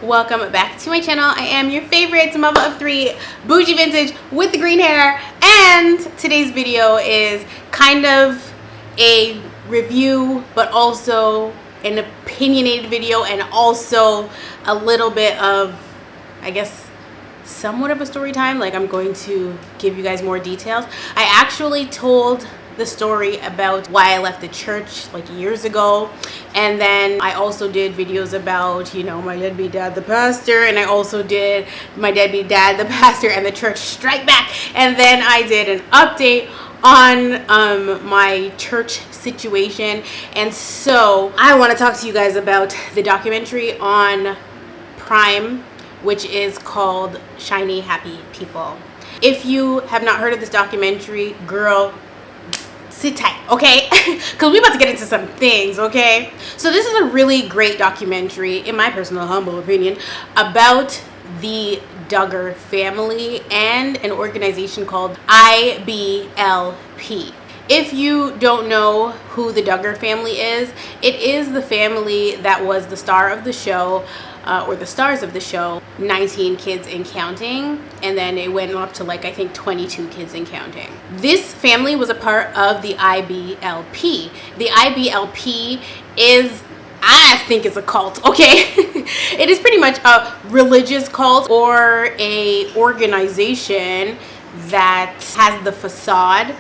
welcome back to my channel. I am your favorite mama of three, bougie vintage with the green hair, and today's video is kind of a review but also an opinionated video and also a little bit of, I guess, somewhat of a story time. Like, I'm going to give you guys more details. I actually told the story about why I left the church like years ago, and then I also did videos about, you know, my deadbeat dad the pastor, and I also did my deadbeat dad the pastor and the church strike back, and then I did an update on my church situation. And so I want to talk to you guys about the documentary on Prime, which is called Shiny Happy People. If you have not heard of this documentary, girl, sit tight, okay? Because we're about to get into some things, okay? So this is a really great documentary, in my personal humble opinion, about the Duggar family and an organization called IBLP. If you don't know who the Duggar family is, it is the family that was the star of the show, or the stars of the show, 19 Kids and Counting, and then it went up to like, I think, 22 Kids and Counting. This family was a part of the IBLP. The IBLP is, I think, it's a cult, okay? It is pretty much a religious cult or a organization that has the facade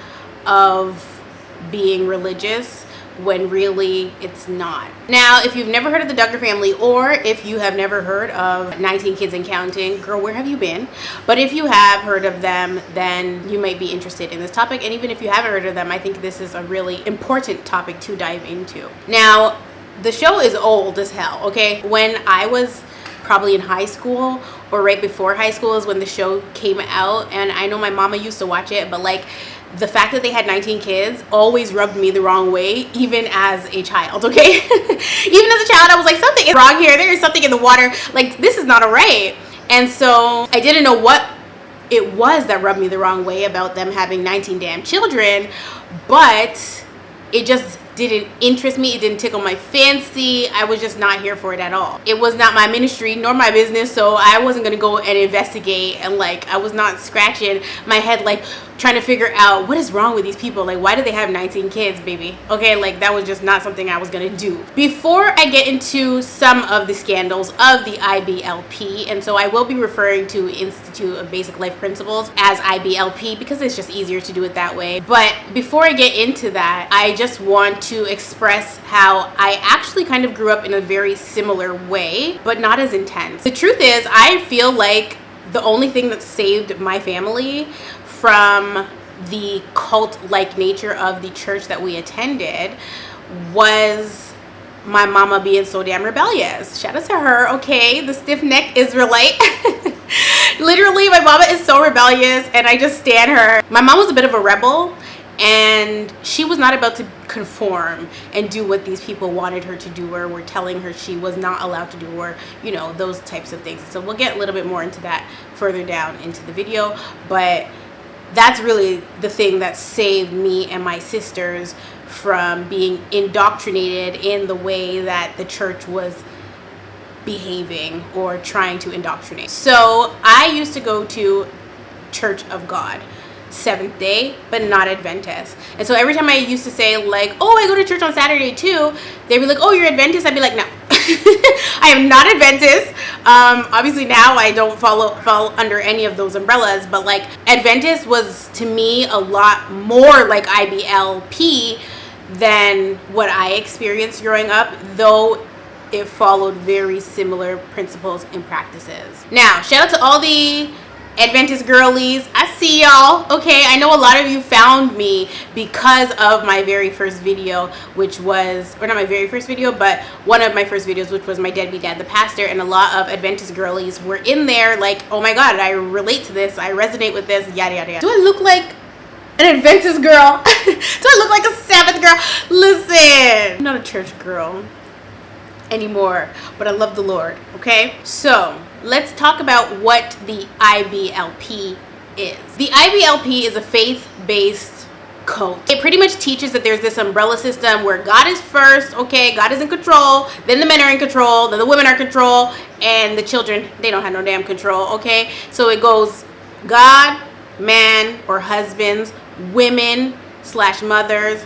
of being religious when really it's not. Now, if you've never heard of the Duggar family, or if you have never heard of 19 Kids and Counting, girl, where have you been? But if you have heard of them, then you might be interested in this topic. And even if you haven't heard of them, I think this is a really important topic to dive into. Now, the show is old as hell, okay? When I was probably in high school or right before high school is when the show came out, and I know my mama used to watch it, but like, the fact that they had 19 kids always rubbed me the wrong way, even as a child, okay? Even as a child, I was like, something is wrong here. There is something in the water. Like, this is not all right. And so I didn't know what it was that rubbed me the wrong way about them having 19 damn children, but it just didn't interest me. It didn't tickle my fancy. I was just not here for it at all. It was not my ministry nor my business, so I wasn't gonna go and investigate, and like, I was not scratching my head like trying to figure out what is wrong with these people. Like, why do they have 19 kids, baby? Okay, like, that was just not something I was gonna do. Before I get into some of the scandals of the IBLP, and so I will be referring to Institute of Basic Life Principles as IBLP because it's just easier to do it that way. But before I get into that, I just want to express how I actually kind of grew up in a very similar way, but not as intense. The truth is, I feel like the only thing that saved my family from the cult-like nature of the church that we attended was my mama being so damn rebellious. Shout out to her, okay? The stiff-necked Israelite. Literally, my mama is so rebellious, and I just stan her. My mom was a bit of a rebel, and she was not about to conform and do what these people wanted her to do or were telling her she was not allowed to do, or, you know, those types of things. So we'll get a little bit more into that further down into the video, but that's really the thing that saved me and my sisters from being indoctrinated in the way that the church was behaving or trying to indoctrinate. So I used to go to Church of God, Seventh Day, but not Adventist. And so every time I used to say like, oh, I go to church on Saturday too, they'd be like, oh, you're Adventist? I'd be like, no. I am not Adventist. Obviously now I don't fall under any of those umbrellas, but like, Adventist was to me a lot more like IBLP than what I experienced growing up, though it followed very similar principles and practices. Now, shout out to all the Adventist girlies. I see y'all, okay? I know a lot of you found me because of my very first video, which was, or not my very first video, but one of my first videos, which was my deadbeat dad the pastor, and a lot of Adventist girlies were in there like, oh my god, I relate to this, I resonate with this, yada yada yada. Do I look like an Adventist girl? Do I look like a Sabbath girl? Listen, I'm not a church girl anymore, but I love the Lord, okay? So let's talk about what the IBLP is. The IBLP is a faith-based cult. It pretty much teaches that there's this umbrella system where God is first, okay, God is in control, then the men are in control, then the women are in control, and the children, they don't have no damn control, okay? So it goes God, man or husbands, women / mothers,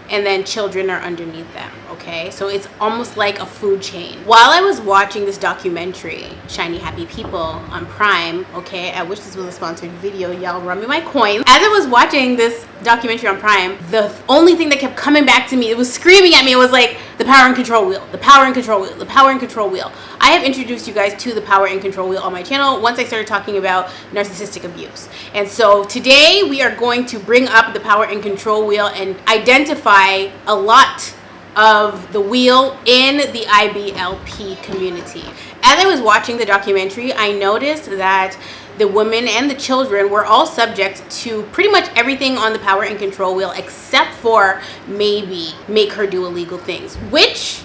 and then children are underneath them, okay? So it's almost like a food chain. While I was watching this documentary, Shiny Happy People on Prime, okay, I wish this was a sponsored video, y'all run me my coins. As I was watching this documentary on Prime, the only thing that kept coming back to me, it was screaming at me, it was like, the power and control wheel, the power and control wheel, the power and control wheel. I have introduced you guys to the power and control wheel on my channel once I started talking about narcissistic abuse. And so today we are going to bring up the power and control wheel and identify a lot of the wheel in the IBLP community. As I was watching the documentary, I noticed that the women and the children were all subject to pretty much everything on the power and control wheel except for maybe make her do illegal things, which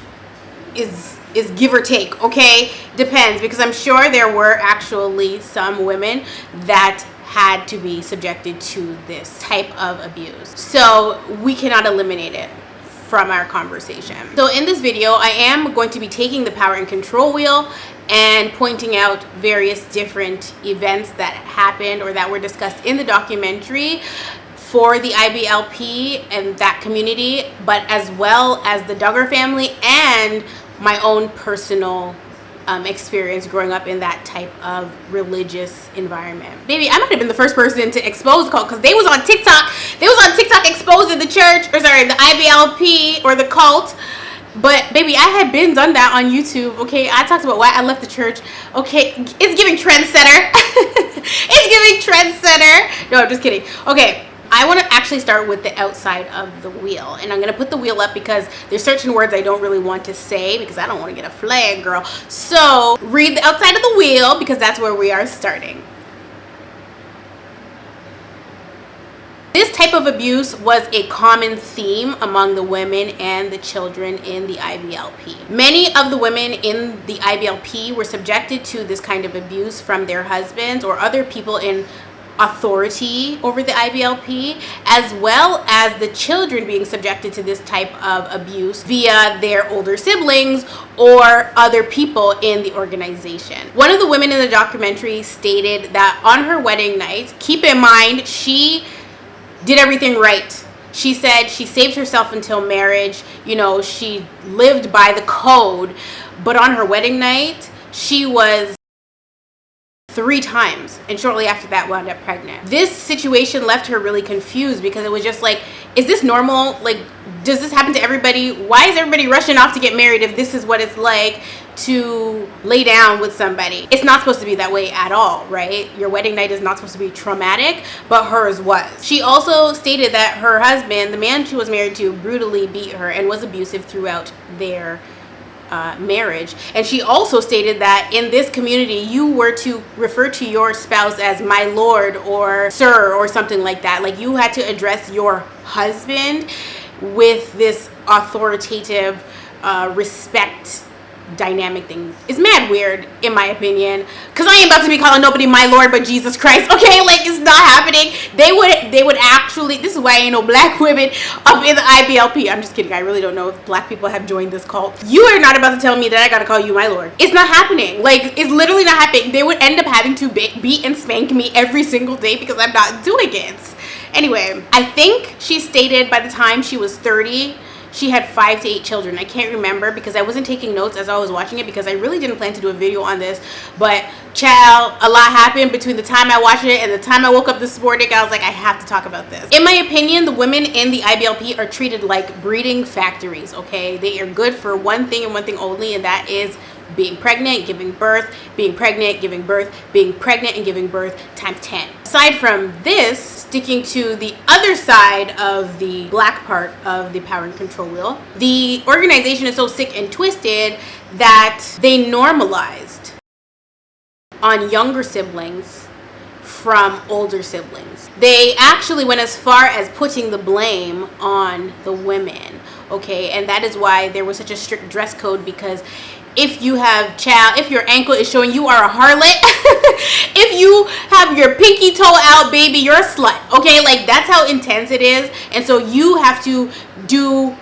is give or take, okay? Depends, because I'm sure there were actually some women that had to be subjected to this type of abuse. So we cannot eliminate it from our conversation. So in this video, I am going to be taking the power and control wheel and pointing out various different events that happened or that were discussed in the documentary for the IBLP and that community, but as well as the Duggar family and my own personal experience growing up in that type of religious environment. Baby, I might have been the first person to expose the cult because they was on TikTok. They was on TikTok exposing the church, or sorry, the IBLP or the cult. But baby, I had been done that on YouTube, okay? I talked about why I left the church. Okay, it's giving trendsetter. It's giving trendsetter. No, I'm just kidding. Okay, I want to actually start with the outside of the wheel. And I'm going to put the wheel up because there's certain words I don't really want to say because I don't want to get a flag, girl. So read the outside of the wheel because that's where we are starting. This type of abuse was a common theme among the women and the children in the IBLP. Many of the women in the IBLP were subjected to this kind of abuse from their husbands or other people in authority over the IBLP, as well as the children being subjected to this type of abuse via their older siblings or other people in the organization. One of the women in the documentary stated that on her wedding night, keep in mind, she did everything right. She said she saved herself until marriage. You know, she lived by the code. But on her wedding night, she was 3 times, and shortly after that wound up pregnant. This situation left her really confused because it was just like, is this normal? Like, does this happen to everybody? Why is everybody rushing off to get married if this is what it's like to lay down with somebody? It's not supposed to be that way at all, right? Your wedding night is not supposed to be traumatic, but hers was. She also stated that her husband, the man she was married to, brutally beat her and was abusive throughout their marriage. And she also stated that in this community, you were to refer to your spouse as my lord or sir or something like that. Like, you had to address your husband with this authoritative respect dynamic thing. It's mad weird in my opinion, because I ain't about to be calling nobody my lord but Jesus Christ, okay? Like, it's not happening. They would actually, this is why ain't no black women up in the IBLP. I'm just kidding. I really don't know if black people have joined this cult. You are not about to tell me that I gotta call you my lord. It's not happening. Like, it's literally not happening. They would end up having to beat and spank me every single day because I'm not doing it. Anyway, I think she stated by the time she was 30, she had 5 to 8 children. I can't remember because I wasn't taking notes as I was watching it because I really didn't plan to do a video on this. But child, a lot happened between the time I watched it and the time I woke up this morning. I was like, I have to talk about this. In my opinion, the women in the IBLP are treated like breeding factories, okay? They are good for one thing and one thing only, and that is being pregnant, giving birth, being pregnant, giving birth, being pregnant, and giving birth times 10. Aside from this, sticking to the other side of the black part of the power and control wheel, the organization is so sick and twisted that they normalized on younger siblings from older siblings. They actually went as far as putting the blame on the women, okay? And that is why there was such a strict dress code, because if you have if your ankle is showing, you are a harlot. If you have your pinky toe out, baby, you're a slut. Okay, like that's how intense it is. And so you have to do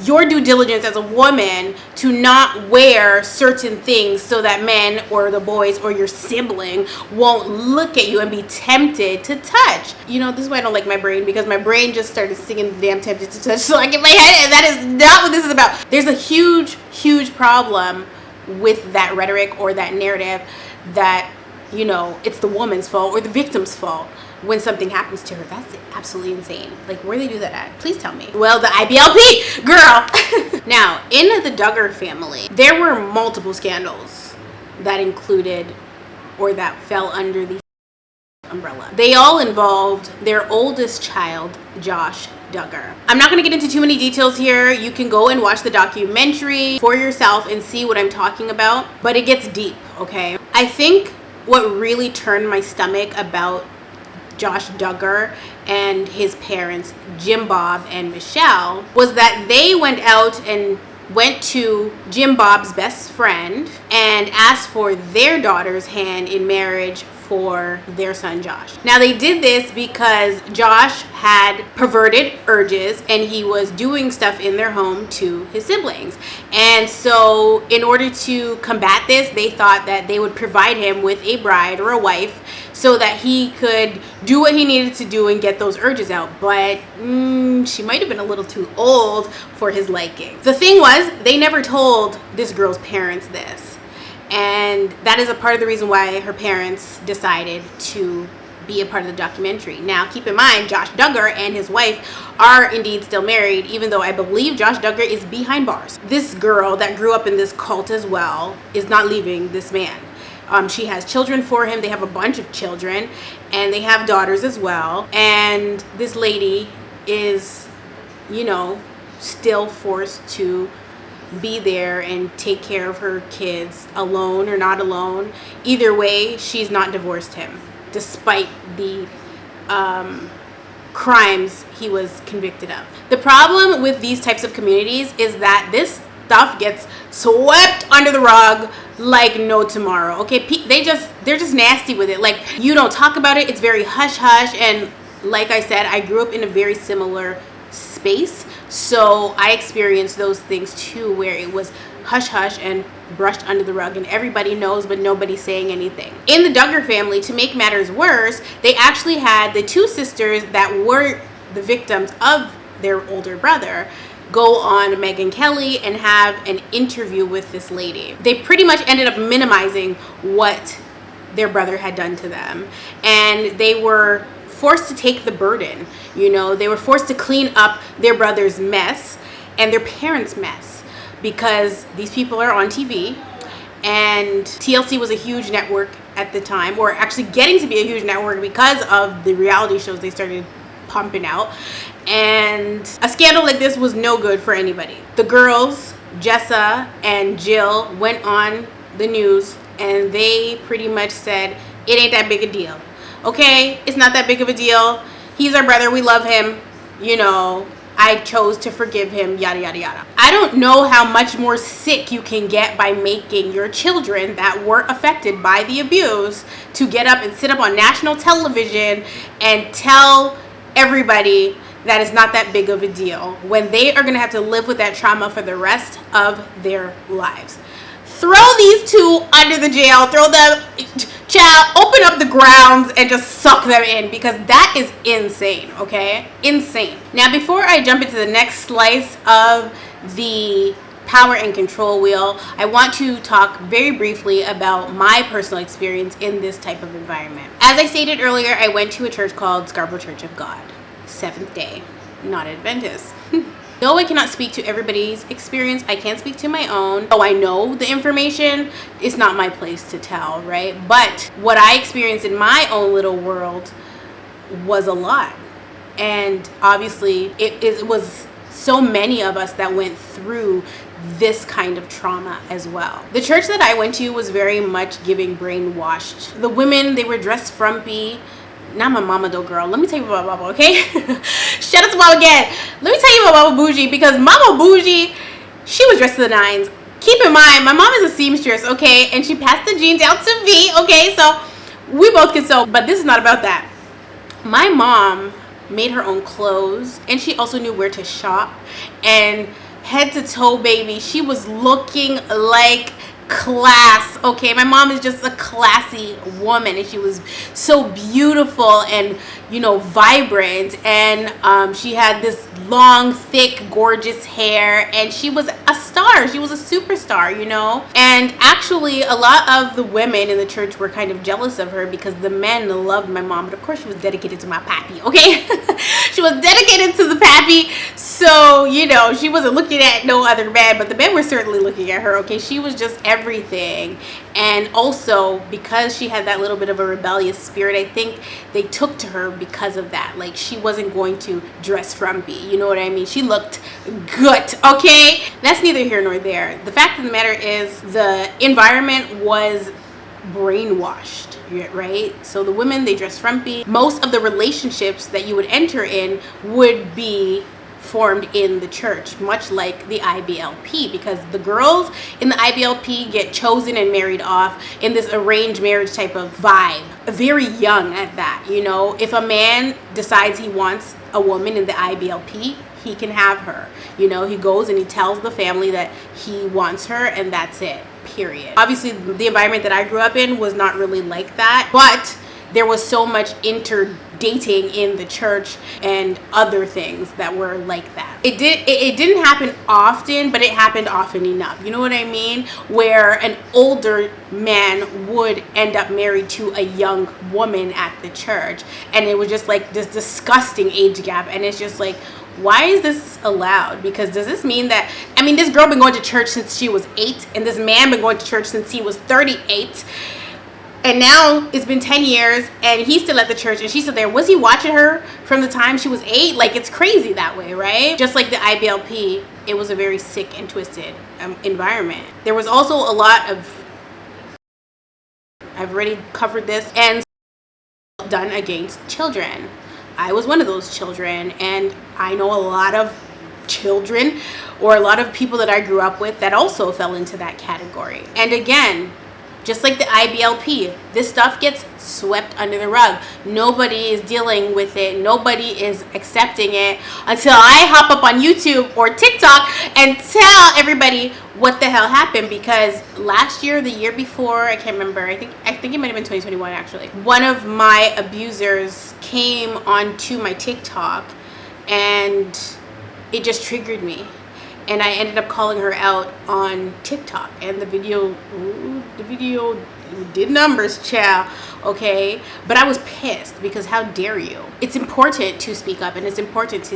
your due diligence as a woman to not wear certain things so that men or the boys or your sibling won't look at you and be tempted to touch. You know, this is why I don't like my brain, because my brain just started singing the damn Tempted to Touch song in my head, and that is not what this is about. There's a huge problem with that rhetoric or that narrative that, you know, it's the woman's fault or the victim's fault when something happens to her. That's absolutely insane. Like, where they do that at? Please tell me. Well, the IBLP, girl. Now, in the Duggar family, there were multiple scandals that included or that fell under the umbrella. They all involved their oldest child, Josh Duggar. I'm not going to get into too many details here. You can go and watch the documentary for yourself and see what I'm talking about, but it gets deep, okay? I think what really turned my stomach about Josh Duggar and his parents, Jim Bob and Michelle, was that they went out and went to Jim Bob's best friend and asked for their daughter's hand in marriage for their son Josh. Now, they did this because Josh had perverted urges and he was doing stuff in their home to his siblings. And so in order to combat this, they thought that they would provide him with a bride or a wife so that he could do what he needed to do and get those urges out. But she might have been a little too old for his liking. The thing was, they never told this girl's parents this. And that is a part of the reason why her parents decided to be a part of the documentary. Now, keep in mind, Josh Duggar and his wife are indeed still married, even though I believe Josh Duggar is behind bars. This girl that grew up in this cult as well is not leaving this man. She has children for him. They have a bunch of children, and they have daughters as well. And this lady is, you know, still forced to be there and take care of her kids, alone or not alone. Either way, she's not divorced him, despite the crimes he was convicted of. The problem with these types of communities is that this stuff gets swept under the rug like no tomorrow. Okay, they're just nasty with it. Like, you don't talk about it. It's very hush hush. And like I said, I grew up in a very similar space, so I experienced those things too, where it was hush hush and brushed under the rug and everybody knows but nobody's saying anything. In the Duggar family, to make matters worse, they actually had the two sisters that were the victims of their older brother go on Megyn Kelly and have an interview with this lady. They pretty much ended up minimizing what their brother had done to them, and they were forced to take the burden. You know, they were forced to clean up their brother's mess and their parents' mess, because these people are on TV, and TLC was a huge network at the time, or actually getting to be a huge network because of the reality shows they started pumping out. And a scandal like this was no good for anybody. The girls, Jessa and Jill, went on the news and they pretty much said, it ain't that big a deal. Okay, it's not that big of a deal. He's our brother, we love him. You know, I chose to forgive him, yada, yada, yada. I don't know how much more sick you can get by making your children that were affected by the abuse to get up and sit up on national television and tell everybody that it's not that big of a deal, when they are going to have to live with that trauma for the rest of their lives. Throw these two under the jail, throw them, child, open up the grounds and just suck them in, because that is insane, okay? Insane. Now, before I jump into the next slice of the power and control wheel, I want to talk very briefly about my personal experience in this type of environment. As I stated earlier, I went to a church called Scarborough Church of God, Seventh Day, not Adventist. Though I cannot speak to everybody's experience, I can speak to my own. Oh, I know the information, it's not my place to tell, right? But what I experienced in my own little world was a lot. And obviously, it was so many of us that went through this kind of trauma as well. The church that I went to was very much giving brainwashed. The women, they were dressed frumpy. Not my mama though, girl. Let me tell you about Mama, okay? Shout out to Mama again. Let me tell you about Mama Bougie, because Mama Bougie, she was dressed to the nines keep in mind, my mom is a seamstress, okay, and she passed the gene down to me, okay, so we both can sew, but this is not about that. My mom made her own clothes, and she also knew where to shop, and head to toe, baby, she was looking like class, okay. My mom is just a classy woman, and she was so beautiful and, you know, vibrant, and she had this long, thick, gorgeous hair, and she was a star. She was a superstar, you know. And actually, a lot of the women in the church were kind of jealous of her because the men loved my mom, but of course she was dedicated to my pappy, okay. She was dedicated to the pappy, so, you know, she wasn't looking at no other man, but the men were certainly looking at her, okay. She was just everything. And also, because she had that little bit of a rebellious spirit, I think they took to her because of that. Like, she wasn't going to dress frumpy, you know what I mean? She looked good, okay? That's neither here nor there. The fact of the matter is, the environment was brainwashed, right? So the women, they dress frumpy. Most of the relationships that you would enter in would be formed in the church, much like the IBLP, because the girls in the IBLP get chosen and married off in this arranged marriage type of vibe, very young at that, you know. If a man decides he wants a woman in the IBLP, he can have her, you know. He goes and he tells the family that he wants her, and that's it, period. Obviously, the environment that I grew up in was not really like that, but there was so much dating in the church and other things that were like that. It didn't happen often, but it happened often enough. You know what I mean? Where an older man would end up married to a young woman at the church, and it was just like this disgusting age gap, and it's just like, why is this allowed? Because does this mean that, I mean, this girl been going to church since she was 8, and this man been going to church since he was 38, and now it's been 10 years and he's still at the church and she's still there. Was he watching her from the time she was 8? Like, it's crazy that way, right? Just like the IBLP, it was a very sick and twisted environment. There was also a lot of, I've already covered this, and done against children. I was one of those children, and I know a lot of children or a lot of people that I grew up with that also fell into that category. And again, just like the IBLP, this stuff gets swept under the rug. Nobody is dealing with it. Nobody is accepting it until I hop up on YouTube or TikTok and tell everybody what the hell happened. Because last year, the year before, I can't remember, I think it might have been 2021 actually, one of my abusers came onto my TikTok and it just triggered me. And I ended up calling her out on TikTok, and the video did numbers, child, okay? But I was pissed because how dare you? It's important to speak up, and it's important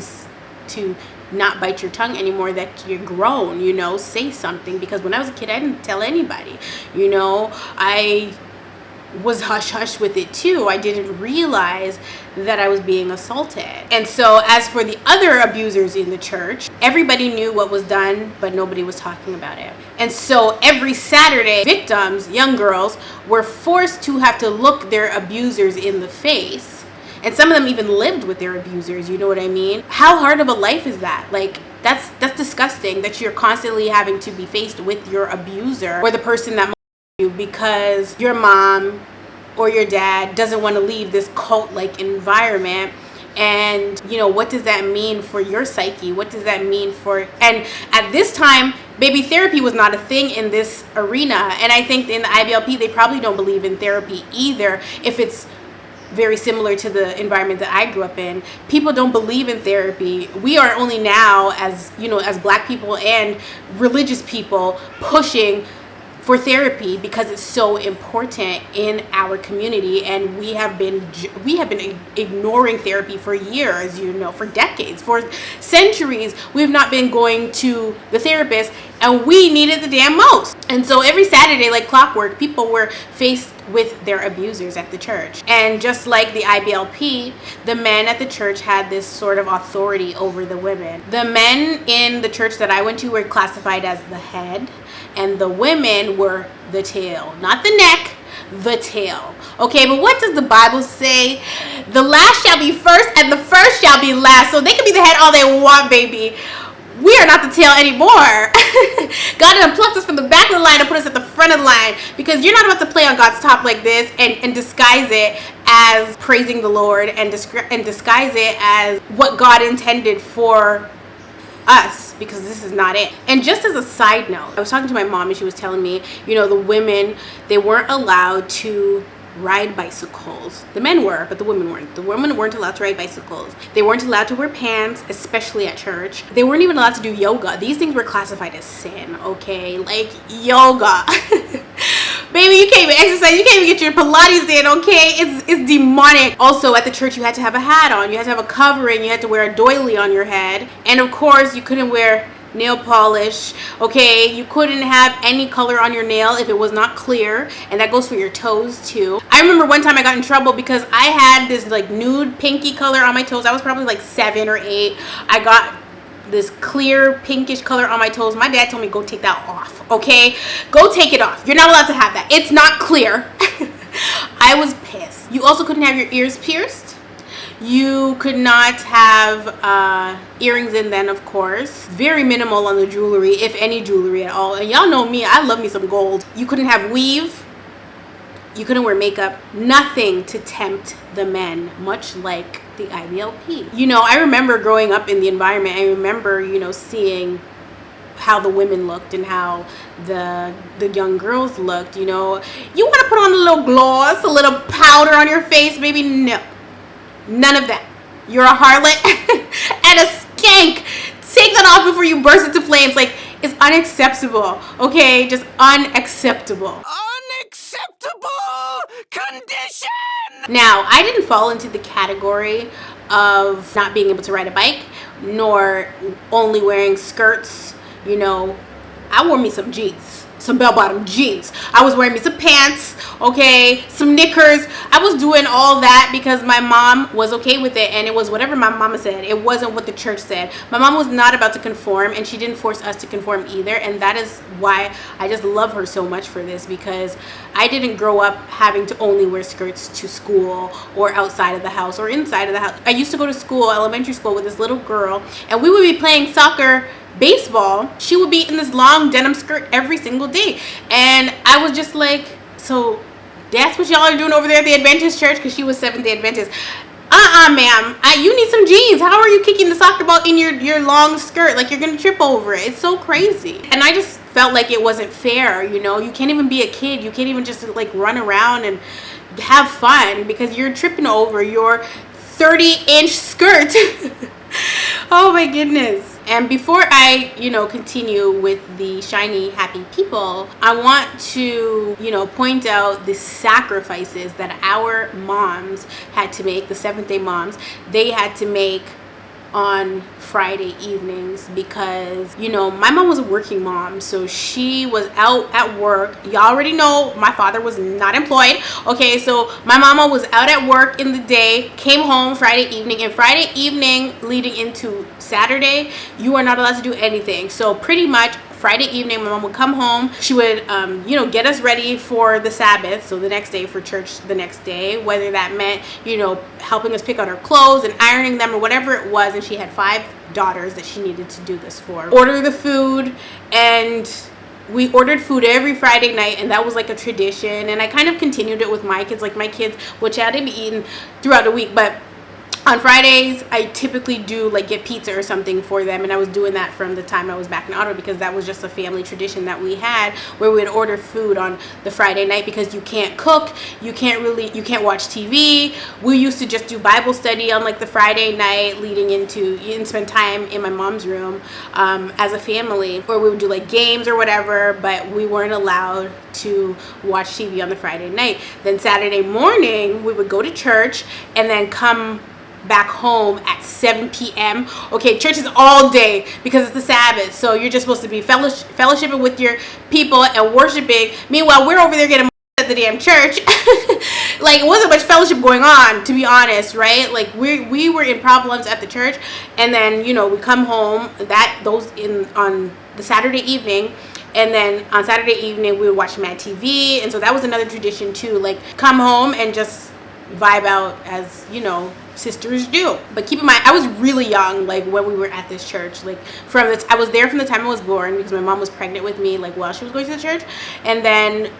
to not bite your tongue anymore that you're grown, you know, say something. Because when I was a kid, I didn't tell anybody, you know. I was hush-hush with it too. I didn't realize that I was being assaulted. And so as for the other abusers in the church, everybody knew what was done, but nobody was talking about it. And so every Saturday, victims, young girls, were forced to have to look their abusers in the face. And some of them even lived with their abusers, you know what I mean? How hard of a life is that? Like, that's disgusting that you're constantly having to be faced with your abuser or the person that you because your mom or your dad doesn't want to leave this cult-like environment. And, you know, what does that mean for your psyche? What does that mean for, and at this time, baby, therapy was not a thing in this arena. And I think in the IBLP, they probably don't believe in therapy either, if it's very similar to the environment that I grew up in. People don't believe in therapy. We are only now, as, you know, as Black people and religious people, pushing for therapy because it's so important in our community, and we have been ignoring therapy for years, you know, for decades, for centuries. We've not been going to the therapist, and we needed the damn most. And so every Saturday, like clockwork, people were faced with their abusers at the church. And just like the IBLP, the men at the church had this sort of authority over the women. The men in the church that I went to were classified as the head, and the women were the tail. Not the neck, the tail. Okay, but what does the Bible say? The last shall be first, and the first shall be last. So they can be the head all they want, baby. we are not the tail anymore. God done plucked us from the back of the line and put us at the front of the line, because you're not about to play on God's top like this and disguise it as praising the Lord and disguise it as what God intended for us, because this is not it. And just as a side note, I was talking to my mom and she was telling me, the women, they weren't allowed to ride bicycles. The men were, but the women weren't. The women weren't allowed to ride bicycles. They weren't allowed to wear pants, especially at church. They weren't even allowed to do yoga. These things were classified as sin, okay? Like yoga. Baby, you can't even exercise. You can't even get your Pilates in, okay? It's demonic. Also, at the church, you had to have a hat on. You had to have a covering. You had to wear a doily on your head. And of course, you couldn't wear nail polish, okay? You couldn't have any color on your nail if it was not clear, and that goes for your toes too. I remember one time I got in trouble because I had this like nude pinky color on my toes. I was probably like 7 or 8. I got this clear pinkish color on my toes. My dad told me, go take that off, okay? Go take it off. You're not allowed to have that. It's not clear. I was pissed. You also couldn't have your ears pierced. You could not have earrings in then, of course. Very minimal on the jewelry, if any jewelry at all. And y'all know me, I love me some gold. You couldn't have weave. You couldn't wear makeup. Nothing to tempt the men, much like the IBLP. I remember growing up in the environment. I remember, seeing how the women looked and how the young girls looked. You want to put on a little gloss, a little powder on your face, baby? No. None of that. You're a harlot and a skank. Take that off before you burst into flames. Like, it's unacceptable, okay? Just unacceptable. Unacceptable condition! Now, I didn't fall into the category of not being able to ride a bike, nor only wearing skirts. I wore me some jeans, some bell-bottom jeans. I was wearing me some pants, okay, some knickers. I was doing all that because my mom was okay with it, and it was whatever my mama said. It wasn't what the church said. My mom was not about to conform, and she didn't force us to conform either, and that is why I just love her so much for this, because I didn't grow up having to only wear skirts to school or outside of the house or inside of the house. I used to go to school, elementary school, with this little girl, and we would be playing soccer, baseball. She would be in this long denim skirt every single day, and I was just like, so that's what y'all are doing over there at the Adventist church? Because she was Seventh-day Adventist. Ma'am, you need some jeans. How are you kicking the soccer ball in your long skirt? Like, you're gonna trip over it. It's so crazy. And I just felt like it wasn't fair. You can't even be a kid. You can't even just like run around and have fun because you're tripping over your 30-inch skirt. Oh my goodness. And before I, continue with the shiny, happy people, I want to, point out the sacrifices that our moms had to make, the Seventh-day moms, they had to make on Friday evenings, because my mom was a working mom, so she was out at work. Y'all already know my father was not employed, okay? So my mama was out at work in the day, came home Friday evening, and Friday evening leading into Saturday, you are not allowed to do anything. So pretty much Friday evening, my mom would come home. She would, get us ready for the Sabbath, so the next day, for church the next day, whether that meant, helping us pick out our clothes and ironing them or whatever it was. And she had 5 daughters that she needed to do this for. Order the food, and we ordered food every Friday night, and that was like a tradition. And I kind of continued it with my kids. Like, my kids, which I didn't be eating throughout the week, but on Fridays, I typically do like get pizza or something for them, and I was doing that from the time I was back in Ottawa, because that was just a family tradition that we had, where we would order food on the Friday night, because you can't cook, you can't watch TV. We used to just do Bible study on like the Friday night leading into, and spend time in my mom's room as a family, or we would do like games or whatever, but we weren't allowed to watch TV on the Friday night. Then Saturday morning, we would go to church and then come back home at 7 p.m. Okay, church is all day because it's the Sabbath, so you're just supposed to be fellowshipping with your people and worshiping. Meanwhile, we're over there getting at the damn church. Like, it wasn't much fellowship going on, to be honest, right? Like, we were in problems at the church, and then we come home on the Saturday evening. And then on Saturday evening, we would watch Mad TV. And so that was another tradition too. Like, come home and just vibe out as, you know, sisters do. But keep in mind, I was really young, like, when we were at this church. Like, I was there from the time I was born, because my mom was pregnant with me, like, while she was going to the church. And then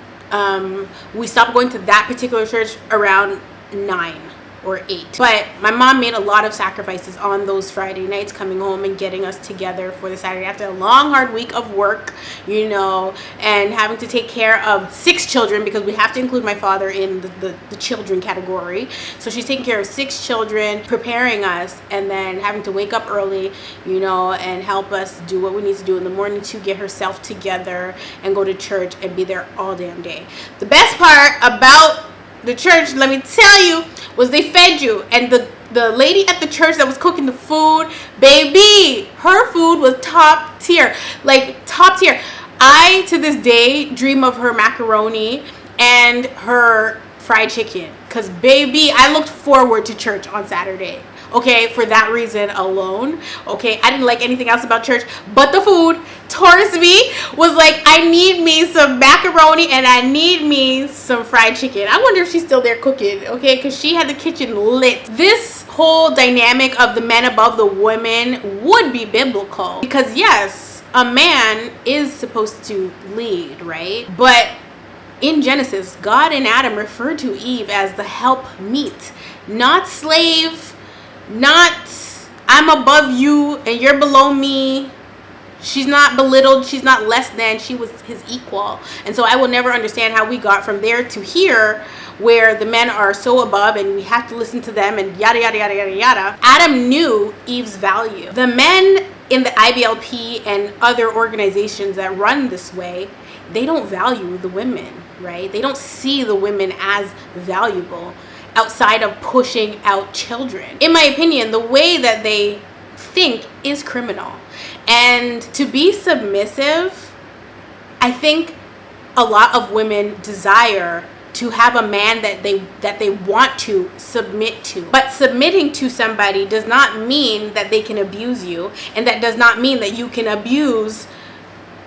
we stopped going to that particular church around 9 or 8. But my mom made a lot of sacrifices on those Friday nights, coming home and getting us together for the Saturday after a long, hard week of work, you know, and having to take care of 6 children, because we have to include my father in the children category. So she's taking care of 6 children, preparing us, and then having to wake up early, you know, and help us do what we need to do in the morning to get herself together and go to church and be there all damn day. The best part about the church, let me tell you, was they fed you. And the lady at the church that was cooking the food, baby, her food was top tier. Like, top tier. I, to this day, dream of her macaroni and her fried chicken. Because, baby, I looked forward to church on Saturday. Okay, for that reason alone. Okay, I didn't like anything else about church, but the food towards me was like, I need me some macaroni and I need me some fried chicken. I wonder if she's still there cooking, okay, because she had the kitchen lit. This whole dynamic of the men above the women would be biblical, because yes, a man is supposed to lead, right? But in Genesis, God and Adam referred to Eve as the helpmeet, not slave, not I'm above you and you're below me. She's not belittled, she's not less than, she was his equal. And so I will never understand how we got from there to here, where the men are so above and we have to listen to them and yada yada yada yada yada. Adam knew Eve's value. The men in the IBLP and other organizations that run this way, they don't value the women, right? They don't see the women as valuable outside of pushing out children. In my opinion, the way that they think is criminal. And to be submissive, I think a lot of women desire to have a man that they want to submit to. But submitting to somebody does not mean that they can abuse you, and that does not mean that you can abuse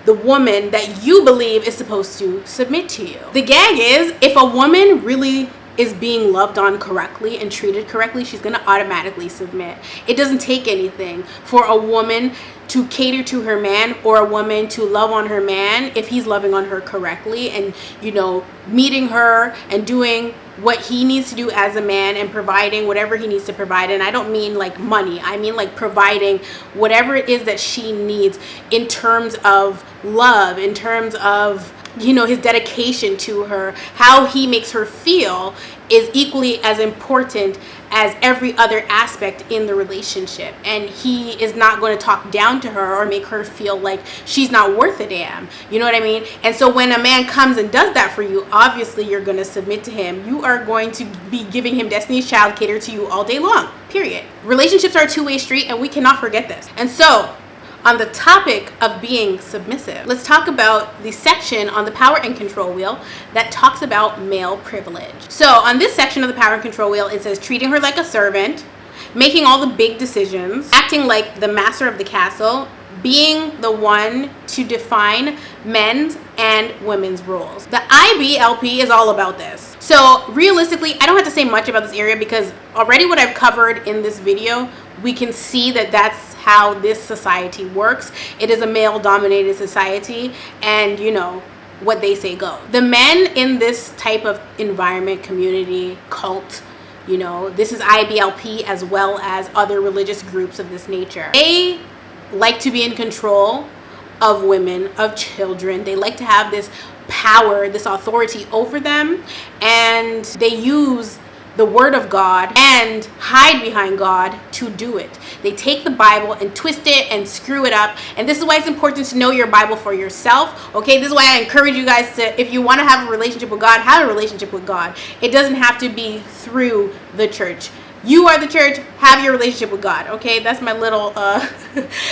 the woman that you believe is supposed to submit to you. The gag is, if a woman really is being loved on correctly and treated correctly, she's gonna automatically submit. It doesn't take anything for a woman to cater to her man, or a woman to love on her man if he's loving on her correctly and, you know, meeting her and doing what he needs to do as a man and providing whatever he needs to provide. And I don't mean like money, I mean like providing whatever it is that she needs in terms of love, in terms of, you know, his dedication to her. How he makes her feel is equally as important as every other aspect in the relationship. And he is not going to talk down to her or make her feel like she's not worth a damn. You know what I mean? And so when a man comes and does that for you, obviously you're going to submit to him. You are going to be giving him Destiny's Child, cater to you all day long, period. Relationships are a two-way street, and we cannot forget this. And so, on the topic of being submissive, let's talk about the section on the power and control wheel that talks about male privilege. So on this section of the power and control wheel, it says treating her like a servant, making all the big decisions, acting like the master of the castle, being the one to define men's and women's roles. The IBLP is all about this. So realistically, I don't have to say much about this area, because already what I've covered in this video, we can see that that's how this society works. It is a male-dominated society, and you know, what they say goes. The men in this type of environment, community, cult, you know, this is IBLP as well as other religious groups of this nature. They like to be in control of women, of children. They like to have this power, this authority over them, and they use the word of God and hide behind God to do it. They take the Bible and twist it and screw it up. And this is why it's important to know your Bible for yourself. Okay, this is why I encourage you guys to, if you want to have a relationship with God, have a relationship with God. It doesn't have to be through the church. You are the church, have your relationship with God. Okay, that's my little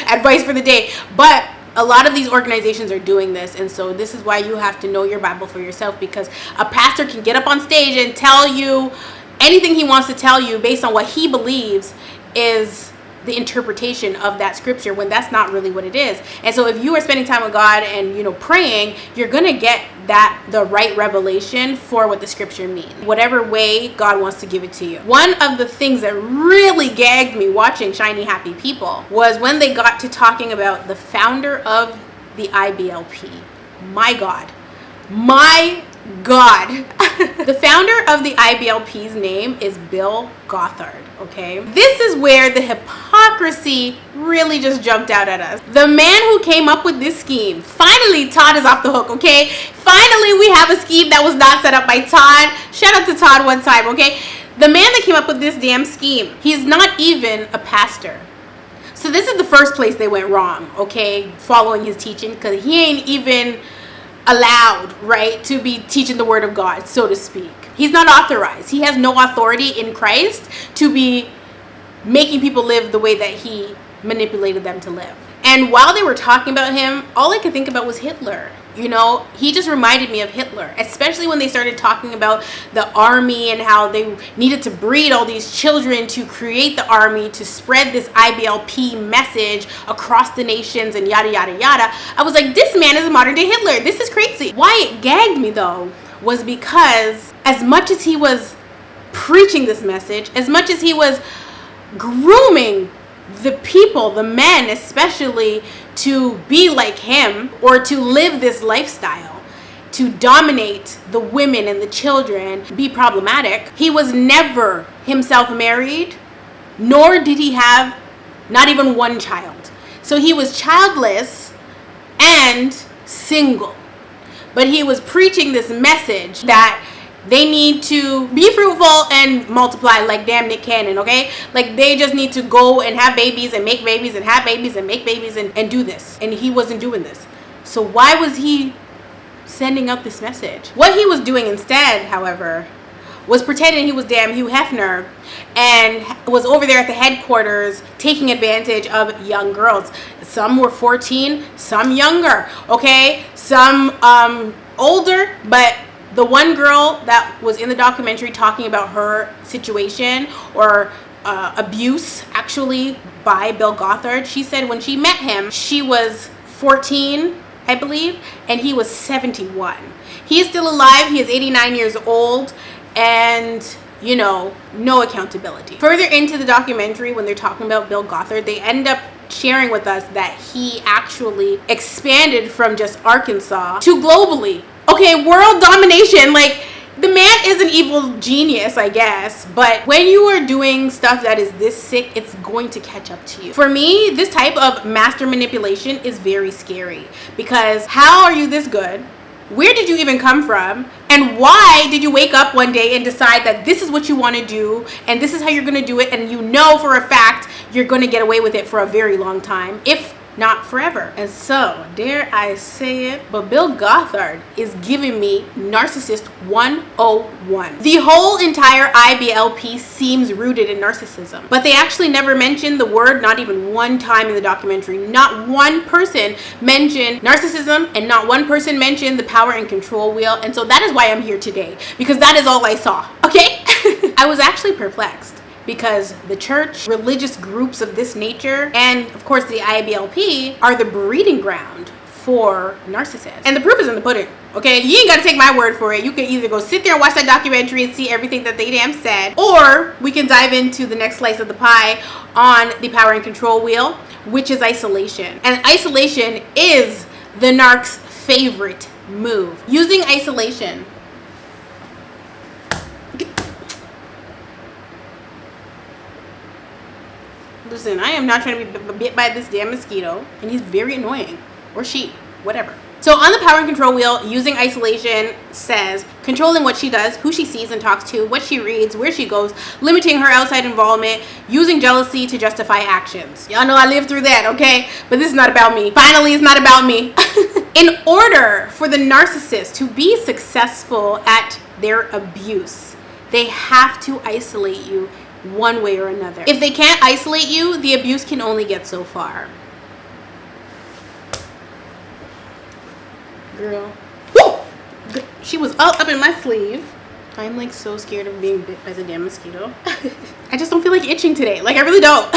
advice for the day. But a lot of these organizations are doing this, and so this is why you have to know your Bible for yourself, because a pastor can get up on stage and tell you anything he wants to tell you based on what he believes is the interpretation of that scripture when that's not really what it is. And so if you are spending time with God and, you know, praying, you're going to get the right revelation for what the scripture means, whatever way God wants to give it to you. One of the things that really gagged me watching Shiny Happy People was when they got to talking about the founder of the IBLP. My God. The founder of the IBLP's name is Bill Gothard, okay? This is where the hypocrisy really just jumped out at us. The man who came up with this scheme, finally Todd is off the hook, okay? Finally we have a scheme that was not set up by Todd. Shout out to Todd one time, okay? The man that came up with this damn scheme, he's not even a pastor. So this is the first place they went wrong, okay? Following his teaching, because he ain't even allowed, right, to be teaching the word of God, so to speak. He's not authorized. He has no authority in Christ to be making people live the way that he manipulated them to live. And while they were talking about him, all I could think about was Hitler. You know, he just reminded me of Hitler, especially when they started talking about the army and how they needed to breed all these children to create the army to spread this IBLP message across the nations and yada, yada, yada. I was like, this man is a modern day Hitler. This is crazy. Why it gagged me though was because as much as he was preaching this message, as much as he was grooming the people, the men especially, to be like him or to live this lifestyle, to dominate the women and the children, be problematic, he was never himself married, nor did he have not even one child. So he was childless and single. But he was preaching this message that they need to be fruitful and multiply like damn Nick Cannon, okay? Like they just need to go and have babies and make babies and have babies and make babies and do this. And he wasn't doing this. So why was he sending out this message? What he was doing instead, however, was pretending he was damn Hugh Hefner and was over there at the headquarters taking advantage of young girls. Some were 14, some younger, okay? Some older, but the one girl that was in the documentary talking about her situation or abuse actually by Bill Gothard, she said when she met him, she was 14, I believe, and he was 71. He is still alive. He is 89 years old, and you know, no accountability. Further into the documentary, when they're talking about Bill Gothard, they end up sharing with us that he actually expanded from just Arkansas to globally. Okay, world domination. Like, the man is an evil genius, I guess, but when you are doing stuff that is this sick, it's going to catch up to you. For me, this type of master manipulation is very scary, because how are you this good? Where did you even come from? And why did you wake up one day and decide that this is what you want to do and this is how you're going to do it, and you know for a fact you're going to get away with it for a very long time, if not forever? And so, dare I say it, but Bill Gothard is giving me Narcissist 101. The whole entire IBLP seems rooted in narcissism, but they actually never mentioned the word, not even one time in the documentary. Not one person mentioned narcissism, and not one person mentioned the power and control wheel. And so that is why I'm here today, because that is all I saw, okay? I was actually perplexed, because the church, religious groups of this nature, and of course the IBLP are the breeding ground for narcissists. And the proof is in the pudding, okay? You ain't gotta take my word for it. You can either go sit there and watch that documentary and see everything that they damn said, or we can dive into the next slice of the pie on the power and control wheel, which is isolation. And isolation is the narc's favorite move. Using isolation, listen, I am not trying to be bit by this damn mosquito, and he's very annoying, or she, whatever. So on the power and control wheel, using isolation says controlling what she does, who she sees and talks to, what she reads, where she goes, limiting her outside involvement, using jealousy to justify actions. Y'all know I lived through that, okay? But this is not about me. Finally, it's not about me. In order for the narcissist to be successful at their abuse, they have to isolate you one way or another. If they can't isolate you, the abuse can only get so far. Girl, woo! She was all up in my sleeve. I'm like so scared of being bit by the damn mosquito. I just don't feel like itching today. Like, I really don't.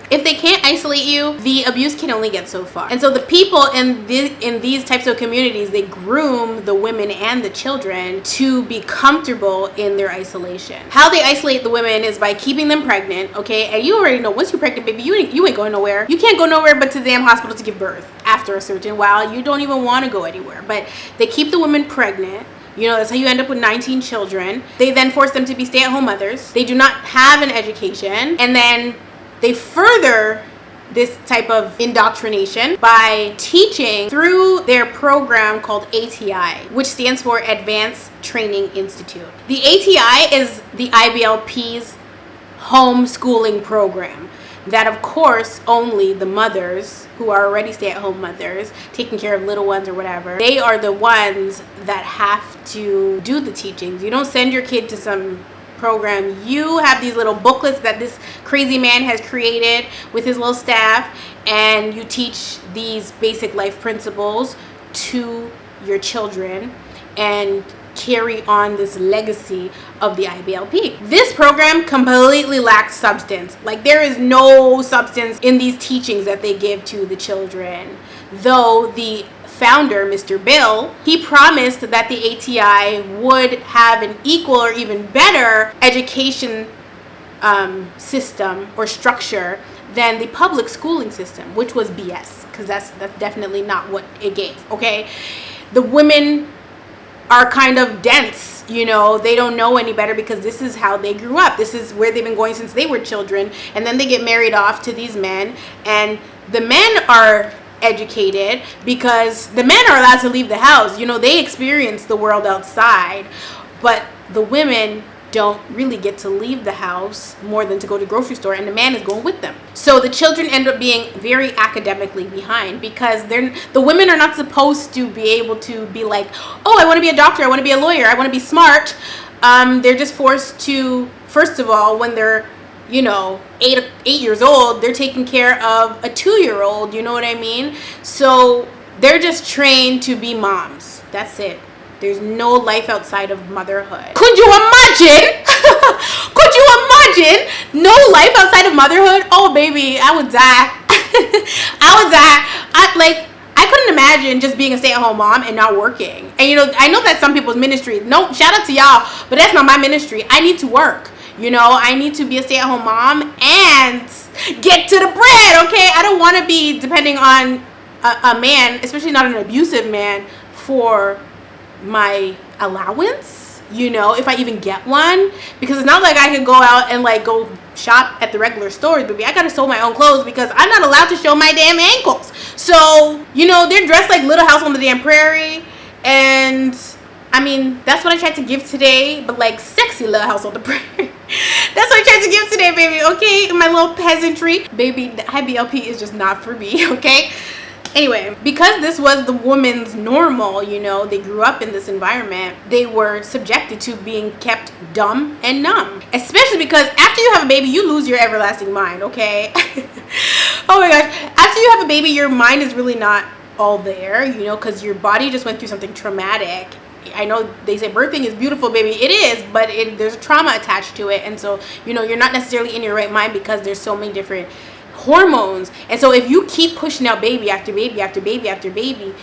If they can't isolate you, the abuse can only get so far. And so the people in these types of communities, they groom the women and the children to be comfortable in their isolation. How they isolate the women is by keeping them pregnant, okay? And you already know, once you're pregnant, baby, you ain't going nowhere. You can't go nowhere but to the damn hospital to give birth after a certain while. You don't even want to go anywhere. But they keep the women pregnant. You know, that's how you end up with 19 children. They then force them to be stay-at-home mothers. They do not have an education. And then they further this type of indoctrination by teaching through their program called ATI, which stands for Advanced Training Institute. The ATI is the IBLP's homeschooling program that, of course, only the mothers who are already stay-at-home mothers taking care of little ones or whatever, they are the ones that have to do the teachings. You don't send your kid to some program. You have these little booklets that this crazy man has created with his little staff, and you teach these basic life principles to your children and carry on this legacy of the IBLP. This program completely lacks substance. Like, there is no substance in these teachings that they give to the children. Though the founder, Mr. Bill, he promised that the ATI would have an equal or even better education system or structure than the public schooling system, which was BS, because that's definitely not what it gave, okay? The women are kind of dense, you know, they don't know any better because this is how they grew up. This is where they've been going since they were children, and then they get married off to these men, and the men are educated because the men are allowed to leave the house. You know, they experience the world outside, but the women don't really get to leave the house more than to go to the grocery store, and the man is going with them. So the children end up being very academically behind because the women are not supposed to be able to be like, oh, I want to be a doctor, I want to be a lawyer, I want to be smart. They're just forced to, first of all, when they're, you know, 8 years old, they're taking care of a 2-year-old, you know what I mean? So they're just trained to be moms. That's it. There's no life outside of motherhood. Could you imagine? Could you imagine no life outside of motherhood? Oh, baby, I would die. I would die. I couldn't imagine just being a stay-at-home mom and not working. And, you know, I know that's some people's ministry. No, shout out to y'all, but that's not my ministry. I need to work. You know, I need to be a stay-at-home mom and get to the bread, okay? I don't want to be depending on a man, especially not an abusive man, for my allowance, you know, if I even get one, because it's not like I can go out and like go shop at the regular stores, baby. I gotta sew my own clothes because I'm not allowed to show my damn ankles. So, you know, they're dressed like Little House on the damn Prairie, and I mean, that's what I tried to give today, but like sexy Little House on the Prairie. That's what I tried to give today, baby, okay? My little peasantry. Baby, the IBLP is just not for me, okay? Anyway, because this was the woman's normal, you know, they grew up in this environment, they were subjected to being kept dumb and numb. Especially because after you have a baby, you lose your everlasting mind, okay? Oh my gosh. After you have a baby, your mind is really not all there, you know, because your body just went through something traumatic. I know they say birthing is beautiful, baby. It is, but there's a trauma attached to it. And so, you know, you're not necessarily in your right mind because there's so many different hormones. And so if you keep pushing out baby after baby after baby after baby,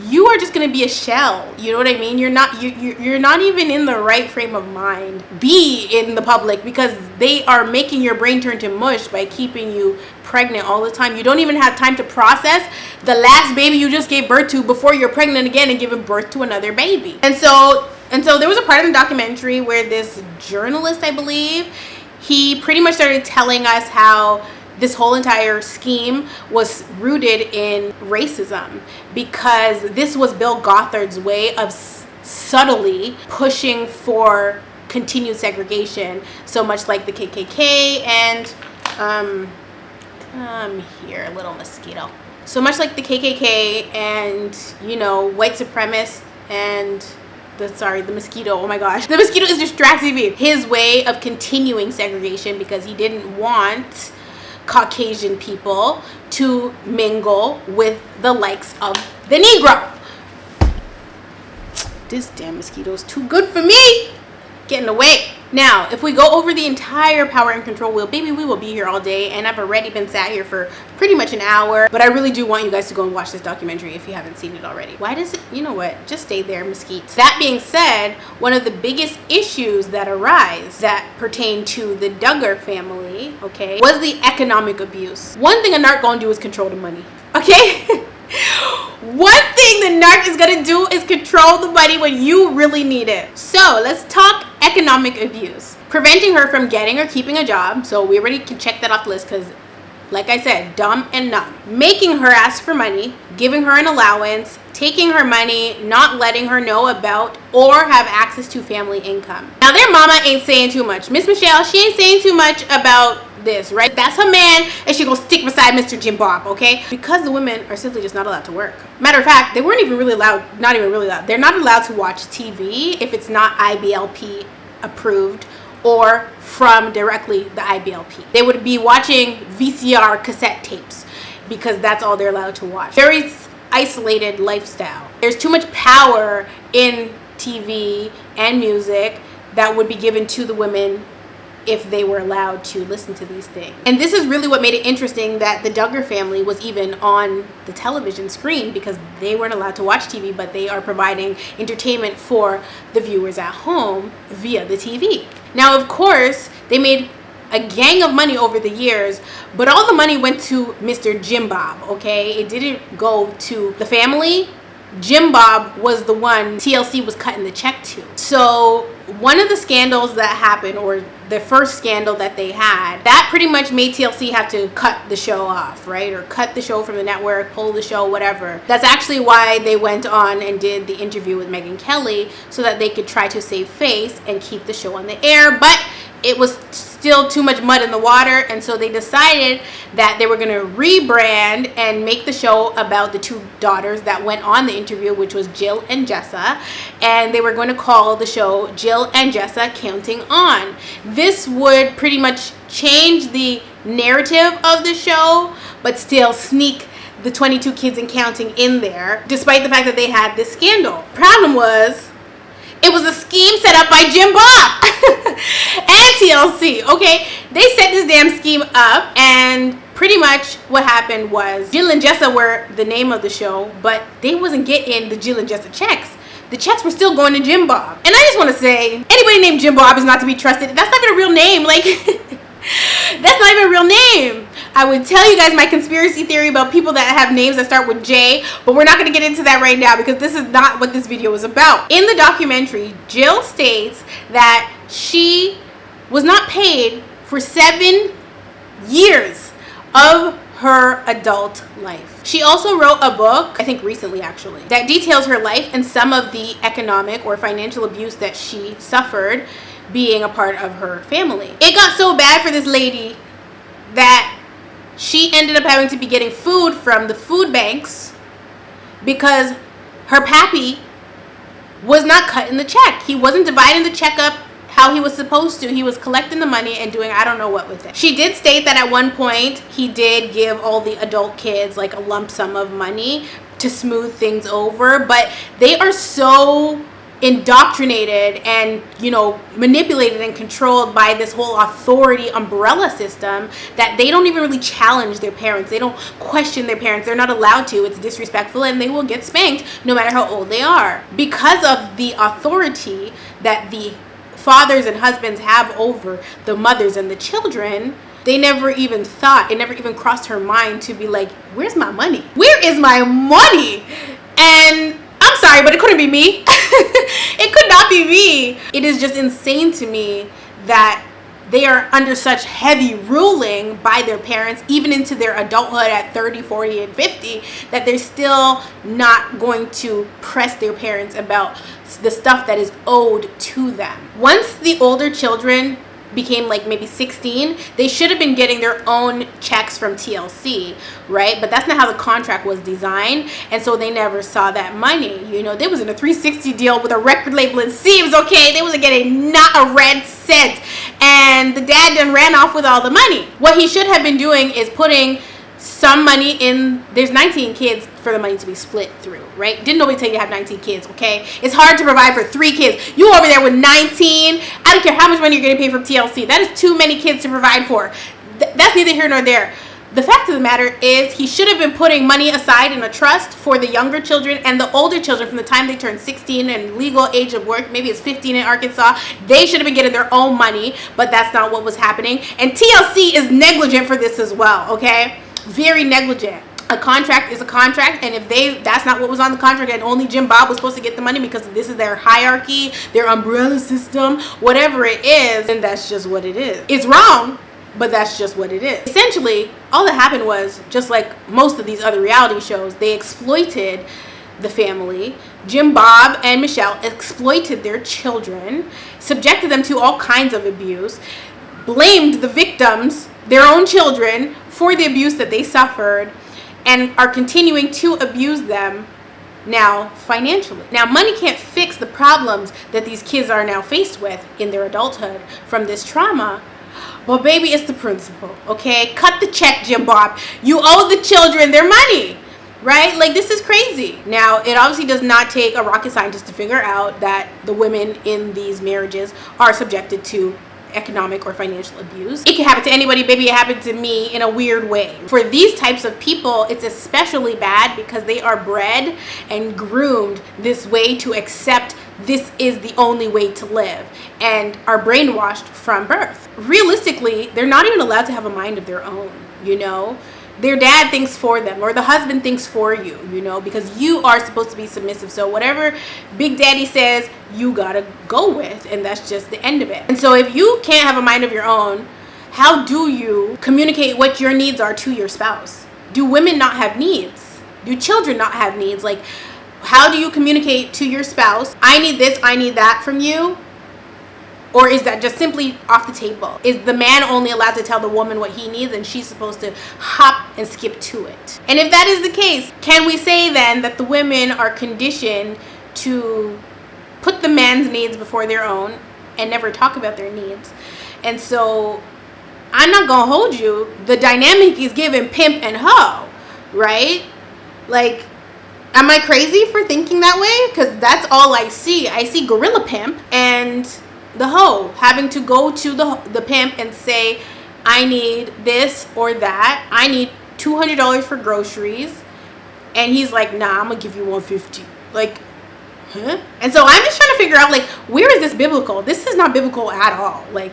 you are just going to be a shell. You know what I mean? You're not even in the right frame of mind. Be in the public, because they are making your brain turn to mush by keeping you pregnant all the time. You don't even have time to process the last baby you just gave birth to before you're pregnant again and giving birth to another baby. And so there was a part in the documentary where this journalist, I believe, he pretty much started telling us how this whole entire scheme was rooted in racism, because this was Bill Gothard's way of subtly pushing for continued segregation, so much like the KKK and come here, little mosquito. So much like the KKK and, you know, white supremacists and the mosquito. Oh my gosh, the mosquito is distracting me. His way of continuing segregation, because he didn't want Caucasian people to mingle with the likes of the Negro. This damn mosquito is too good for me. Get in the way. Now, if we go over the entire power and control wheel, baby, we will be here all day, and I've already been sat here for pretty much an hour, but I really do want you guys to go and watch this documentary if you haven't seen it already. Why does it, you know what, just stay there, mesquite. That being said, one of the biggest issues that arise that pertain to the Duggar family, okay, was the economic abuse. One thing a narc gonna do is control the money, okay? One thing the narc is gonna do is control the money when you really need it. So let's talk economic abuse. Preventing her from getting or keeping a job. So we already can check that off the list because, like I said, dumb and numb. Making her ask for money, giving her an allowance, taking her money, not letting her know about or have access to family income. Now their mama ain't saying too much. Miss Michelle, she ain't saying too much about this, right? That's her man, and she gonna stick beside Mr. Jim Bob, okay? Because the women are simply just not allowed to work. Matter of fact, they weren't even really allowed, not even really allowed. They're not allowed to watch TV if it's not IBLP approved or from directly the IBLP. They would be watching VCR cassette tapes because that's all they're allowed to watch. Very isolated lifestyle. There's too much power in TV and music that would be given to the women if they were allowed to listen to these things. And this is really what made it interesting that the Duggar family was even on the television screen, because they weren't allowed to watch TV, but they are providing entertainment for the viewers at home via the TV. Now, of course, they made a gang of money over the years, but all the money went to Mr. Jim Bob, okay? It didn't go to the family. Jim Bob was the one TLC was cutting the check to. So one of the scandals that happened, or the first scandal that they had, that pretty much made TLC have to cut the show off, right? Or cut the show from the network, pull the show, whatever. That's actually why they went on and did the interview with Megyn Kelly, so that they could try to save face and keep the show on the air. But it was still too much mud in the water, and so they decided that they were going to rebrand and make the show about the two daughters that went on the interview, which was Jill and Jessa, and they were going to call the show Jill and Jessa Counting On. This would pretty much change the narrative of the show, but still sneak the 22 kids and counting in there, despite the fact that they had this scandal. Problem was, it was a scheme set up by Jim Bob and TLC, okay? They set this damn scheme up, and pretty much what happened was Jill and Jessa were the name of the show, but they wasn't getting the Jill and Jessa checks. The checks were still going to Jim Bob. And I just want to say, anybody named Jim Bob is not to be trusted. That's not even a real name. Like, that's not even a real name. I would tell you guys my conspiracy theory about people that have names that start with J, but we're not going to get into that right now because this is not what this video is about. In the documentary, Jill states that she was not paid for 7 years of her adult life. She also wrote a book, I think recently actually, that details her life and some of the economic or financial abuse that she suffered being a part of her family. It got so bad for this lady that she ended up having to be getting food from the food banks because her pappy was not cutting the check. He wasn't dividing the check up how he was supposed to. He was collecting the money and doing I don't know what with it. She did state that at one point he did give all the adult kids like a lump sum of money to smooth things over, but they are so indoctrinated and, you know, manipulated and controlled by this whole authority umbrella system that they don't even really challenge their parents. They don't question their parents. They're not allowed to. It's disrespectful, and they will get spanked no matter how old they are. Because of the authority that the fathers and husbands have over the mothers and the children, they never even thought, it never even crossed her mind to be like, where's my money? Where is my money? And I'm sorry, but it couldn't be me. It could not be me. It is just insane to me that they are under such heavy ruling by their parents, even into their adulthood at 30, 40, and 50, that they're still not going to press their parents about the stuff that is owed to them. Once the older children became like maybe 16, they should have been getting their own checks from TLC, right? But that's not how the contract was designed, and so they never saw that money. You know, they was in a 360 deal with a record label and Seams, okay? They wasn't getting not a red cent, and the dad then ran off with all the money. What he should have been doing is putting some money in, there's 19 kids for the money to be split through, right? Didn't nobody tell you to have 19 kids, okay? It's hard to provide for 3 kids. You over there with 19, I don't care how much money you're getting paid from TLC. That is too many kids to provide for. That's neither here nor there. The fact of the matter is he should have been putting money aside in a trust for the younger children and the older children from the time they turn 16 and legal age of work. Maybe it's 15 in Arkansas. They should have been getting their own money, but that's not what was happening. And TLC is negligent for this as well, okay? Very negligent. A contract is a contract, and if that's not what was on the contract, and only Jim Bob was supposed to get the money because this is their hierarchy, their umbrella system, whatever it is, then that's just what it is. It's wrong, but that's just what it is. Essentially, all that happened was, just like most of these other reality shows, they exploited the family. Jim Bob and Michelle exploited their children, subjected them to all kinds of abuse, blamed the victims, their own children, for the abuse that they suffered, and are continuing to abuse them now financially. Now, money can't fix the problems that these kids are now faced with in their adulthood from this trauma. Well, baby, it's the principle, okay? Cut the check, Jim Bob. You owe the children their money, right? Like, this is crazy. Now, it obviously does not take a rocket scientist to figure out that the women in these marriages are subjected to economic or financial abuse. It can happen to anybody, baby. It happened to me in a weird way. For these types of people, it's especially bad because they are bred and groomed this way to accept this is the only way to live and are brainwashed from birth. Realistically, they're not even allowed to have a mind of their own, you know? Their dad thinks for them, or the husband thinks for you, you know, because you are supposed to be submissive. So whatever Big Daddy says, you gotta go with, and that's just the end of it. And so if you can't have a mind of your own, how do you communicate what your needs are to your spouse? Do women not have needs? Do children not have needs? Like, how do you communicate to your spouse, I need this, I need that from you? Or is that just simply off the table? Is the man only allowed to tell the woman what he needs and she's supposed to hop and skip to it? And if that is the case, can we say then that the women are conditioned to put the man's needs before their own and never talk about their needs? And so I'm not gonna hold you. The dynamic is given pimp and hoe, right? Like, am I crazy for thinking that way? Because that's all I see. I see gorilla pimp and the hoe having to go to the pimp and say, I need this or that. I need $200 for groceries. And he's like, nah, I'm gonna give you $150. Like, huh? And so I'm just trying to figure out, like, where is this biblical? This is not biblical at all. Like,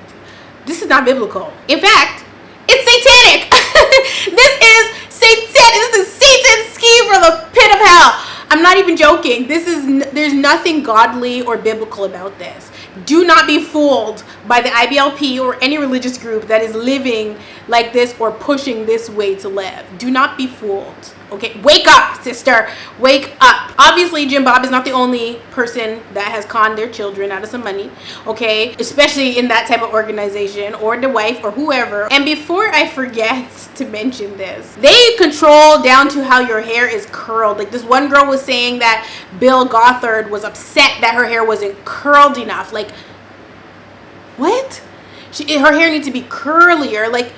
this is not biblical. In fact, it's satanic. This is satanic. This is Satan's scheme for the pit of hell. I'm not even joking. There's nothing godly or biblical about this. Do not be fooled by the IBLP or any religious group that is living like this or pushing this way to live. Do not be fooled. Okay, wake up, sister. Wake up. Obviously, Jim Bob is not the only person that has conned their children out of some money. Okay, especially in that type of organization, or the wife or whoever. And before I forget to mention this, they control down to how your hair is curled. Like, this one girl was saying that Bill Gothard was upset that her hair wasn't curled enough. Like, what? Her hair needs to be curlier. Like,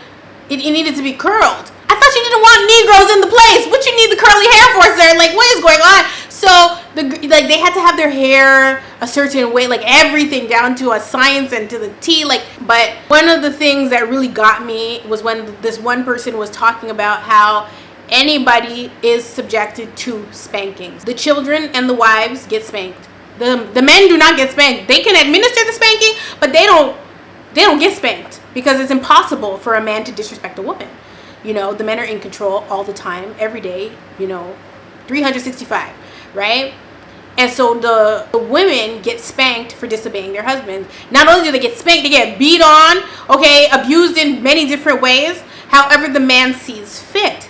it needed to be curled. I thought you didn't want Negroes in the place. What you need the curly hair for, sir? Like, what is going on? So, they had to have their hair a certain way, like everything down to a science and to the T. Like, but one of the things that really got me was when this one person was talking about how anybody is subjected to spankings. The children and the wives get spanked. The men do not get spanked. They can administer the spanking, but they don't get spanked because it's impossible for a man to disrespect a woman. You know, the men are in control all the time, every day, you know, 365, right? And so the women get spanked for disobeying their husbands. Not only do they get spanked, they get beat on, okay, abused in many different ways, however the man sees fit.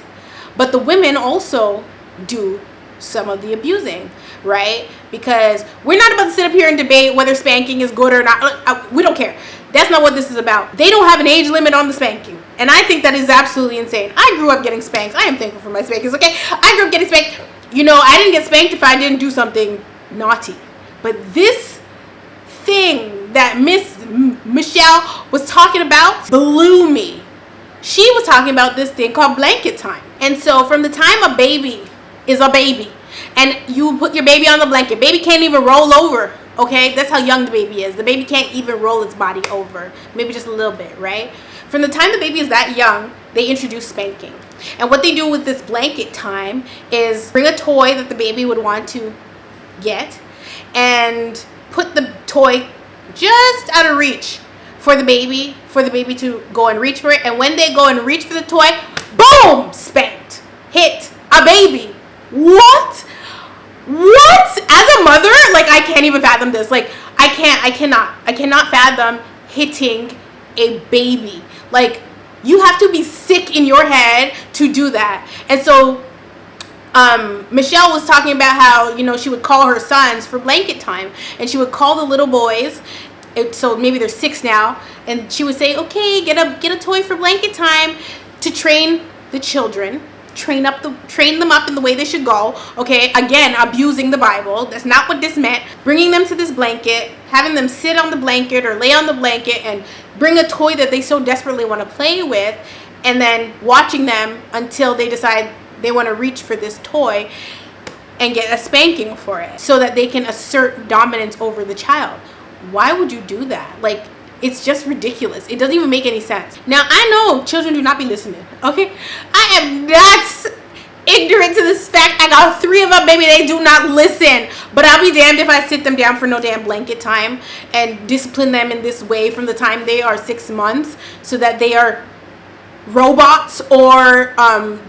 But the women also do some of the abusing, right? Because we're not about to sit up here and debate whether spanking is good or not. We don't care. That's not what this is about. They don't have an age limit on the spanking. And I think that is absolutely insane. I grew up getting spanked. I am thankful for my spankings, okay? I grew up getting spanked. You know, I didn't get spanked if I didn't do something naughty. But this thing that Miss Michelle was talking about blew me. She was talking about this thing called blanket time. And so from the time a baby is a baby and you put your baby on the blanket, baby can't even roll over, okay? That's how young the baby is. The baby can't even roll its body over, maybe just a little bit, right? From the time the baby is that young, they introduce spanking. And what they do with this blanket time is bring a toy that the baby would want to get and put the toy just out of reach for the baby to go and reach for it. And when they go and reach for the toy, boom, spanked, hit a baby. What? As a mother, like, I can't even fathom this. Like, I cannot fathom hitting a baby. Like, you have to be sick in your head to do that. And so Michelle was talking about how, you know, she would call her sons for blanket time, and she would call the little boys. So maybe they're 6 now, and she would say, okay, get a toy for blanket time, to train the children, train them up in the way they should go. Okay, again, abusing the Bible. That's not what this meant. Bringing them to this blanket, having them sit on the blanket or lay on the blanket and bring a toy that they so desperately want to play with, and then watching them until they decide they want to reach for this toy and get a spanking for it, so that they can assert dominance over the child. Why would you do that? Like, it's just ridiculous. It doesn't even make any sense. Now, I know children do not be listening, okay? I am not ignorant to this fact. I got 3 of them, baby. They do not listen. But I'll be damned if I sit them down for no damn blanket time and discipline them in this way from the time they are 6 months, so that they are robots or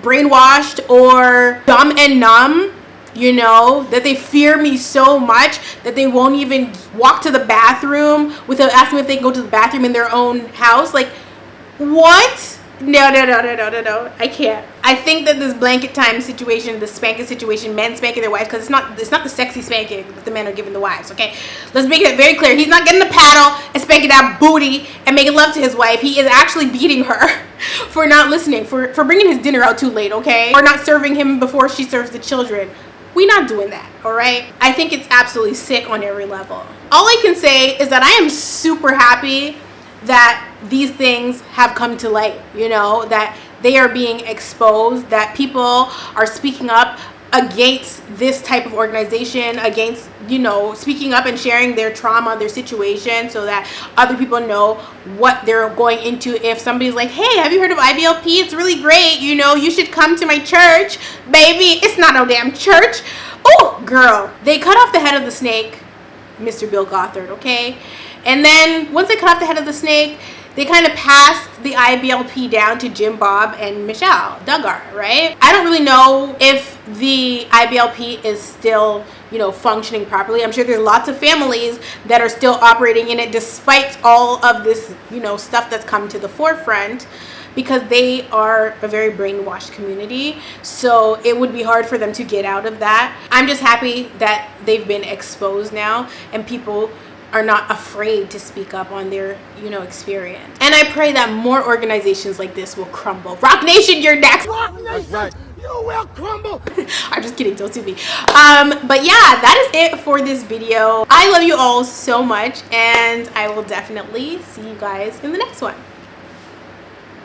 brainwashed or dumb and numb. You know, that they fear me so much that they won't even walk to the bathroom without asking if they can go to the bathroom in their own house. Like, what? No. I can't. I think that this blanket time situation, the spanking situation, men spanking their wives, because it's not the sexy spanking that the men are giving the wives, okay? Let's make it very clear. He's not getting the paddle and spanking that booty and making love to his wife. He is actually beating her for not listening, for bringing his dinner out too late, okay? Or not serving him before she serves the children. We're not doing that, all right? I think it's absolutely sick on every level. All I can say is that I am super happy that these things have come to light, you know, that they are being exposed, that people are speaking up against this type of organization, against, you know, speaking up and sharing their trauma, their situation, so that other people know what they're going into. If somebody's like, hey, have you heard of IBLP? It's really great, you know, you should come to my church. Baby, it's not no damn church. Oh, girl, they cut off the head of the snake, Mr. Bill Gothard, okay? And then once they cut off the head of the snake, they kind of passed the IBLP down to Jim Bob and Michelle Duggar, right? I don't really know if the IBLP is still, you know, functioning properly. I'm sure there's lots of families that are still operating in it despite all of this, you know, stuff that's come to the forefront, because they are a very brainwashed community. So it would be hard for them to get out of that. I'm just happy that they've been exposed now and people are not afraid to speak up on their, you know, experience. And I pray that more organizations like this will crumble. Rock Nation, you're next. Rock Nation, right. You will crumble. I'm just kidding, don't sue me. But yeah, that is it for this video. I love you all so much, and I will definitely see you guys in the next one.